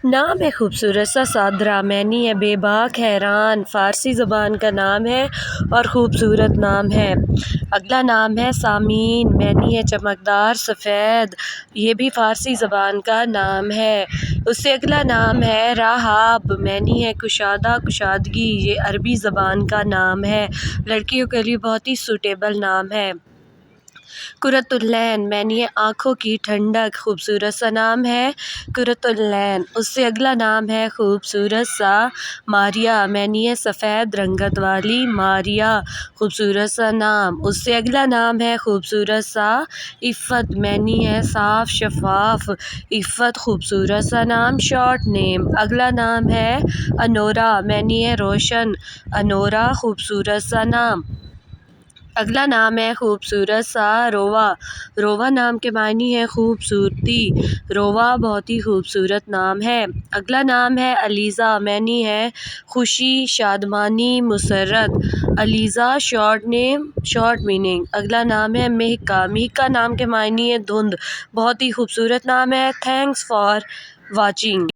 نام ہے خوبصورت سا سادرہ، معنی ہے بے باک حیران، فارسی زبان کا نام ہے اور خوبصورت نام ہے۔ اگلا نام ہے سامین، معنی ہے چمکدار سفید، یہ بھی فارسی زبان کا نام ہے۔ اس سے اگلا نام ہے رحاب، معنی ہے کشادہ کشادگی، یہ عربی زبان کا نام ہے، لڑکیوں کے لیے بہت ہی سوٹیبل نام ہے۔ قرۃ العین، معنی ہے آنکھوں کی ٹھنڈک، خوبصورت سا نام ہے قرۃ العین۔ اس سے اگلا نام ہے خوبصورت سا ماریہ، معنی ہے سفید رنگت والی ماریہ، خوبصورت سا نام۔ اس سے اگلا نام ہے خوبصورت سا عفت، معنی ہے صاف شفاف عفت، خوبصورت سا نام شارٹ نیم۔ اگلا نام ہے انورا، معنی ہے روشن انورا، خوبصورت سا نام۔ اگلا نام ہے خوبصورت سا رووا، رووا نام کے معنی ہے خوبصورتی، رووا بہت ہی خوبصورت نام ہے۔ اگلا نام ہے علیزہ، معنی ہے خوشی شادمانی مسرت، علیزہ شارٹ نیم شارٹ میننگ۔ اگلا نام ہے مہکہ، مہکہ نام کے معنی ہے دھند، بہت ہی خوبصورت نام ہے۔ Thanks for watching.